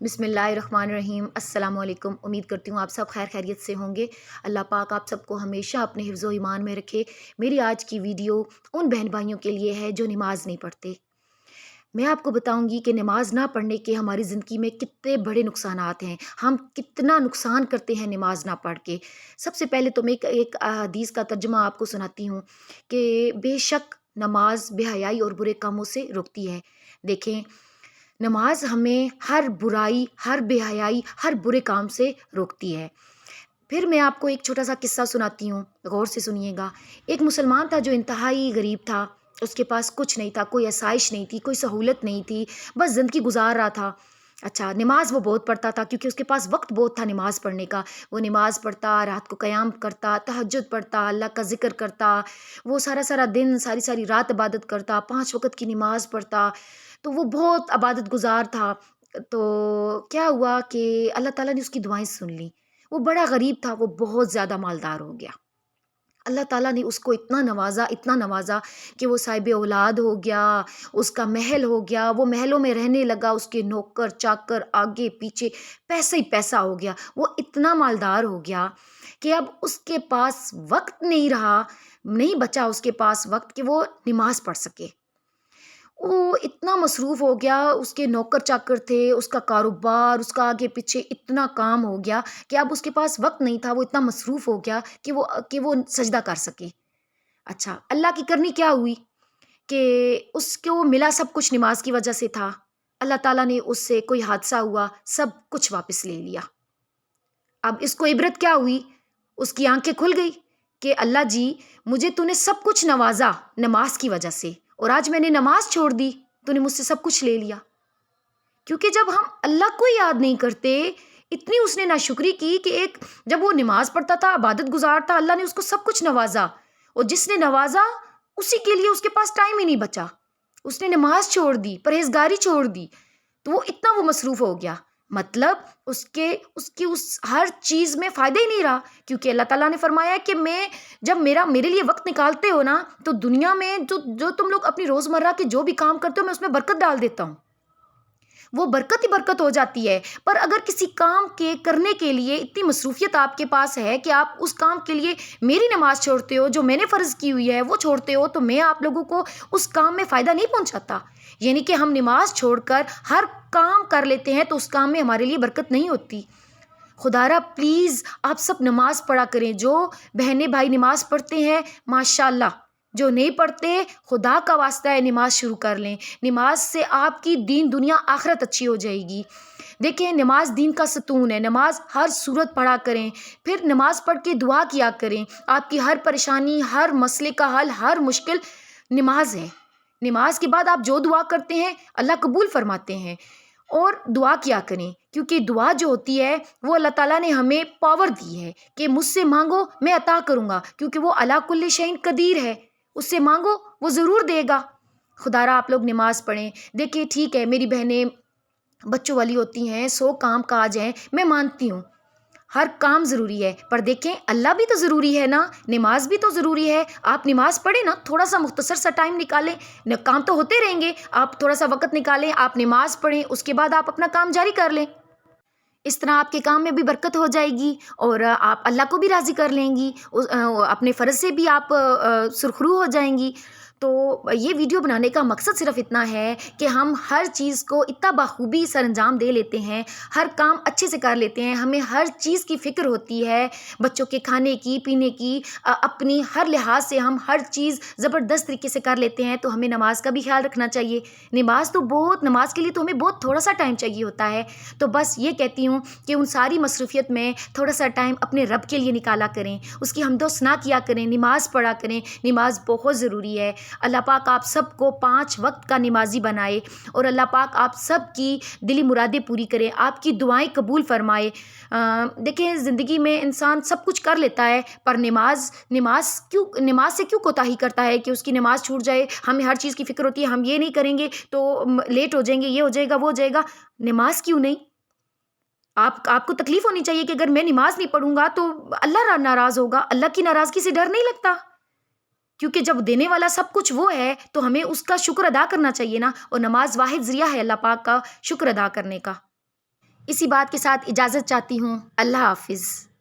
बिस्मिल्लाहिर्रहमानिर्रहीम। अस्सलाम वालेकुम। उम्मीद करती हूँ आप सब खैर खैरियत से होंगे। अल्लाह पाक आप सबको हमेशा अपने हिफ्ज़ व ईमान में रखे। मेरी आज की वीडियो उन बहन भाइयों के लिए है जो नमाज़ नहीं पढ़ते। मैं आपको बताऊंगी कि नमाज़ ना पढ़ने के हमारी ज़िंदगी में कितने बड़े नुकसानात हैं। हम कितना नुकसान करते हैं नमाज़ ना पढ़ के। सबसे पहले तो मैं एक हदीस का तर्जुमा आपको सुनाती हूँ कि बेशक नमाज बेहयाई और बुरे कामों से रोकती है। देखें, नमाज हमें हर बुराई, हर बेहयाई, हर बुरे काम से रोकती है। फिर मैं आपको एक छोटा सा किस्सा सुनाती हूँ, गौर से सुनिएगा। एक मुसलमान था जो इंतहाई गरीब था। उसके पास कुछ नहीं था, कोई आसाइश नहीं थी, कोई सहूलत नहीं थी, बस ज़िंदगी गुजार रहा था। अच्छा, नमाज वो बहुत पढ़ता था क्योंकि उसके पास वक्त बहुत था नमाज पढ़ने का। वो नमाज पढ़ता, रात को क़याम करता, तहज्जुद पढ़ता, अल्लाह का ज़िक्र करता। वो सारा सारा दिन, सारी सारी रात इबादत करता, 5 वक़्त की नमाज पढ़ता। तो वो बहुत इबादत गुज़ार था। तो क्या हुआ कि अल्लाह ताला ने उसकी दुआएँ सुन ली। वो बड़ा गरीब था, वो बहुत ज़्यादा मालदार हो गया। अल्लाह ताला ने उसको इतना नवाज़ा कि वो साहिब औलाद हो गया, उसका महल हो गया, वो महलों में रहने लगा, उसके नौकर-चाकर आगे पीछे, पैसा ही पैसा हो गया। वो इतना मालदार हो गया कि अब उसके पास वक़्त नहीं रहा, नहीं बचा उसके पास वक़्त कि वो नमाज़ पढ़ सके। वो इतना मसरूफ़ हो गया, उसके नौकर-चाकर थे, उसका कारोबार, उसका आगे-पीछे इतना काम हो गया कि अब उसके पास वक़्त नहीं था, वो इतना मसरूफ़ हो गया कि वो सजदा कर सके। अच्छा, अल्लाह की करनी क्या हुई कि उसको मिला सब कुछ नमाज़ की वजह से था। अल्लाह ताला ने उससे कोई हादसा हुआ, सब कुछ वापस ले लिया। अब इसको इबरत क्या हुई? उसकी आँखें खुल गई कि अल्लाह जी, मुझे तूने सब कुछ नवाज़ा नमाज़ की वजह से, और आज मैंने नमाज़ छोड़ दी, तूने मुझसे सब कुछ ले लिया। क्योंकि जब हम अल्लाह को याद नहीं करते, इतनी उसने नाशुक्री की कि एक जब वो नमाज़ पढ़ता था, इबादत गुज़ार था, अल्लाह ने उसको सब कुछ नवाज़ा, और जिसने नवाज़ा उसी के लिए उसके पास टाइम ही नहीं बचा। उसने नमाज़ छोड़ दी, परहेज़गारी छोड़ दी, तो वो इतना वो मसरूफ़ हो गया। मतलब उसके उसकी उस हर चीज़ में फ़ायदा ही नहीं रहा, क्योंकि अल्लाह ताला ने फ़रमाया कि मैं जब मेरे लिए वक़्त निकालते हो ना, तो दुनिया में जो जो तुम लोग अपनी रोज़मर्रा के जो भी काम करते हो, मैं उसमें बरकत डाल देता हूँ। वो बरकत ही बरकत हो जाती है। पर अगर किसी काम के करने के लिए इतनी मसरूफ़ियत आपके पास है कि आप उस काम के लिए मेरी नमाज़ छोड़ते हो, जो मैंने फ़र्ज़ की हुई है वो छोड़ते हो, तो मैं आप लोगों को उस काम में फ़ायदा नहीं पहुँचाता। यानी कि हम नमाज़ छोड़कर हर काम कर लेते हैं तो उस काम में हमारे लिए बरकत नहीं होती। खुदारा प्लीज़ आप सब नमाज़ पढ़ा करें। जो बहनें भाई नमाज़ पढ़ते हैं माशाअल्लाह, जो नहीं पढ़ते खुदा का वास्ता है नमाज़ शुरू कर लें। नमाज से आपकी दीन दुनिया आखिरत अच्छी हो जाएगी। देखिए, नमाज दीन का सतून है। नमाज हर सूरत पढ़ा करें, फिर नमाज पढ़ के दुआ किया करें। आपकी हर परेशानी, हर मसले का हल, हर मुश्किल नमाज है। नमाज के बाद आप जो दुआ करते हैं अल्लाह कबूल फरमाते हैं। और दुआ किया करें, क्योंकि दुआ जो होती है वो अल्लाह ताला ने हमें पावर दी है कि मुझसे मांगो मैं अता करूँगा, क्योंकि वो अला कुल्ली शैइन कदीर है। उससे मांगो वो ज़रूर देगा। खुदारा आप लोग नमाज़ पढ़ें। देखिए, ठीक है, मेरी बहनें बच्चों वाली होती हैं, 100 काम काज हैं, मैं मानती हूँ हर काम ज़रूरी है, पर देखें अल्लाह भी तो ज़रूरी है ना, नमाज भी तो ज़रूरी है। आप नमाज पढ़ें ना, थोड़ा सा मुख्तसर सा टाइम निकालें, काम तो होते रहेंगे, आप थोड़ा सा वक़्त निकालें, आप नमाज पढ़ें, उसके बाद आप अपना काम जारी कर लें। इस तरह आपके काम में भी बरकत हो जाएगी और आप अल्लाह को भी राज़ी कर लेंगी। अपने फ़र्ज़ से भी आप सुरखरू हो जाएंगी। तो ये वीडियो बनाने का मकसद सिर्फ़ इतना है कि हम हर चीज़ को इतना बाखूबी सरअंजाम दे लेते हैं, हर काम अच्छे से कर लेते हैं, हमें हर चीज़ की फ़िक्र होती है, बच्चों के खाने की, पीने की, अपनी हर लिहाज से हम हर चीज़ ज़बरदस्त तरीके से कर लेते हैं। तो हमें नमाज का भी ख्याल रखना चाहिए। नमाज के लिए तो हमें बहुत थोड़ा सा टाइम चाहिए होता है। तो बस ये कहती हूँ कि उन सारी मसरूफ़ियत में थोड़ा सा टाइम अपने रब के लिए निकाला करें, उसकी हमदो सना किया करें, नमाज़ पढ़ा करें। नमाज बहुत ज़रूरी है। अल्लाह पाक आप सबको 5 वक्त का नमाजी बनाए, और अल्लाह पाक आप सब की दिली मुरादें पूरी करे, आपकी दुआएं कबूल फरमाए। देखें, ज़िंदगी में इंसान सब कुछ कर लेता है, पर नमाज से क्यों कोताही करता है कि उसकी नमाज छूट जाए। हमें हर चीज़ की फ़िक्र होती है, हम ये नहीं करेंगे तो लेट हो जाएंगे, ये हो जाएगा, वो हो जाएगा। नमाज क्यों नहीं? आपको तकलीफ होनी चाहिए कि अगर मैं नमाज नहीं पढ़ूंगा तो अल्लाह नाराज होगा। अल्लाह की नाराज़गी से डर नहीं लगता, क्योंकि जब देने वाला सब कुछ वो है तो हमें उसका शुक्र अदा करना चाहिए ना। और नमाज वाहिद ज़रिया है अल्लाह पाक का शुक्र अदा करने का। اسی بات کے ساتھ اجازت چاہتی ہوں۔ اللہ حافظ۔